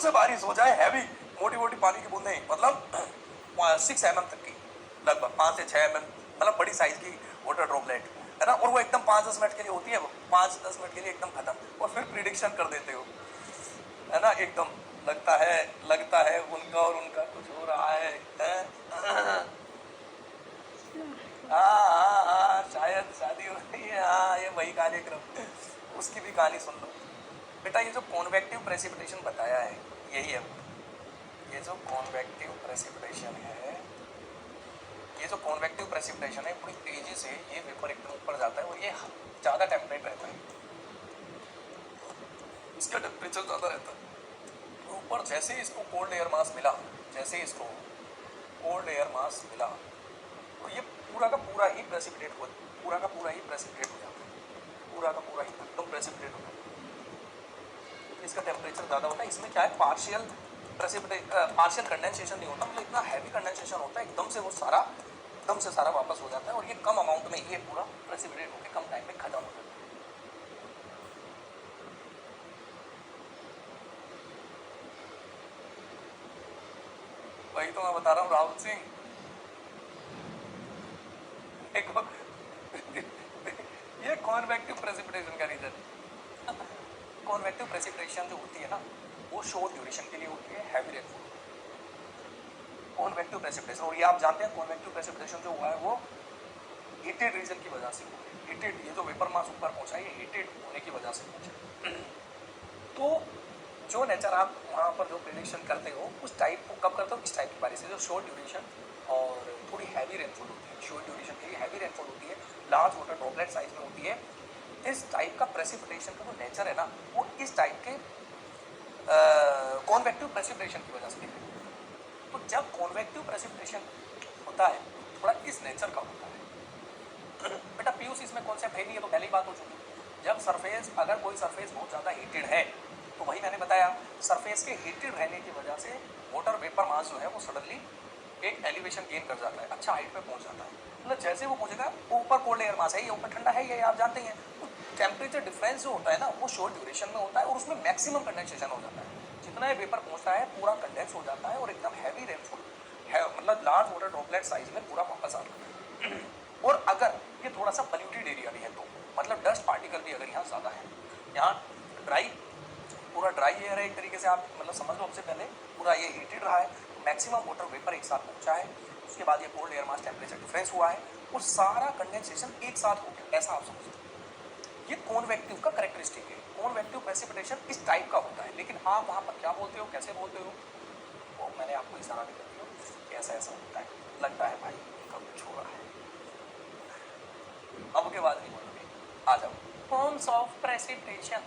से बारिश हो जाए हैवी, मोटी मोटी पानी की बूंदें, मतलब 6 mm तक की, लगभग 5 से 6 mm, मतलब बड़ी साइज की वाटर ड्रॉपलेट है ना, और वो एकदम 5-10 मिनट के लिए होती है, 5-10 मिनट के लिए एकदम खत्म, और फिर प्रिडिक्शन कर देते हो, है ना, एकदम लगता है उनका और उनका कुछ हो रहा है। हाँ, शायद शादी हो रही है, हाँ, ये वही कार्यक्रम, उसकी भी कहानी सुन लो बेटा। ये जो कॉन्वेक्टिव प्रेसिपिटेशन बताया है, यही है वो। ये जो कॉन्वेक्टिव प्रेसिपिटेशन है, ये जो कॉन्वेक्टिव प्रेसिपिटेशन है, बड़ी तेजी से ये वेपर एकदम ऊपर जाता है और ये ज़्यादा टेम्परेट रहता है, इसका टेम्परेचर ज़्यादा रहता है ऊपर। जैसे ही इसको कोल्ड एयर मास मिला, जैसे ही इसको कोल्ड एयर मास मिला, तो ये पूरा का पूरा ही प्रेसिपिटेट हो, पूरा का पूरा ही प्रेसिपिटेट हो जाता है, पूरा का पूरा ही एकदम प्रेसिपिटेट हो जाता है। तो इसका टेम्परेचर ज़्यादा होता है। इसमें क्या है, पार्शियल कंडेंसेशन नहीं होता, मतलब इतना हैवी कंडेंसेशन होता है, एकदम से सारा वापस हो जाता है, और ये कम अमाउंट में ये पूरा प्रेसिपिटेट होकर कम टाइम में खत्म हो जाता है। वही तो मैं बता रहा हूँ राहुल सिंह, देखो ये कॉन्वेक्टिव प्रेसिपिटेशन का रीजन। कॉन्वेक्टिव प्रेसिपिटेशन जो होती है ना, वो शॉर्ट ड्यूरेशन के लिए होती है, हैवी रेनफॉल। कॉन्वेक्टिव प्रेसिपिटेशन, और ये आप जानते हैं कॉन्वेक्टिव प्रेसिपिटेशन जो हुआ है वो हीटेड रीजन की वजह से हुआ है। हीटेड, ये जो वेपर मास ऊपर पहुंचा है ये हीटेड होने की वजह से पहुंचा। तो जो नेचर आप वहाँ पर जो प्रेडिक्शन करते हो उस टाइप को कब करते हो, इस टाइप की बारिश से, जो शॉर्ट ड्यूरेशन और थोड़ी हैवी रेनफॉल होती है। शॉर्ट ड्यूरेशन के लिए हैवी रेनफॉल होती है, लार्ज वाटर ड्रॉपलेट साइज में होती है। इस टाइप का प्रेसिपिटेशन का जो नेचर है ना, वो इस टाइप के कॉन्वेक्टिव प्रेसिपिटेशन की वजह से है। तो जब कॉन्वेक्टिव प्रेसिपिटेशन होता है थोड़ा इस नेचर का होता है। बेटा पीयूष इसमें कॉन्सेप्ट है नहीं, है तो पहली बात हो चुकी। जब सरफेस, अगर कोई सरफेस बहुत ज़्यादा हीटेड है, तो वही मैंने बताया, सरफेस के हीटेड रहने की वजह से वाटर वेपर मास जो है वो सडनली एक एलिवेशन गेन कर जाता है, अच्छा हाइट पे पहुंच जाता है। मतलब जैसे वो पहुंचेगा, वो ऊपर कोल्ड एयर मास है, ये ऊपर ठंडा है, ये आप जानते हैं। तो टेम्परेचर डिफरेंस जो होता है ना, वो शॉर्ट ड्यूरेशन में होता है, और उसमें मैक्सिमम कंडेंसेशन हो जाता है। जितना ये वेपर पहुंचता है पूरा कंडेंस हो जाता है, और एकदम हैवी रेनफॉल है, मतलब लार्ज वाटर ड्रॉपलेट साइज में पूरा वापस आता है। और अगर ये थोड़ा सा पोल्यूटेड एरिया भी है, तो मतलब डस्ट पार्टिकल भी अगर यहाँ ज़्यादा है, यहाँ ड्राई, पूरा ड्राई एयर है एक तरीके से, आप मतलब समझ लो, सबसे पहले पूरा ये हीटेड रहा है, मैक्सिमम वाटर वेपर एक साथ पहुंचा है, उसके बाद ये cold air mass temperature difference हुआ है, और सारा कंडेंसेशन एक साथ हो गया, ऐसा आप समझो। ये कॉन्वेक्टिव का करेक्टरिस्टिक है। कॉन्वेक्टिव प्रेसिपिटेशन इस टाइप का होता है, लेकिन आप वहाँ पर क्या बोलते हो, कैसे बोलते हो, वो मैंने आपको इशारा भी कर दिया कि ऐसा ऐसा होता है। लगता है भाई कब कुछ हो रहा है, अब के बाद नहीं बोलोगे, आ जाओ। Forms of precipitation,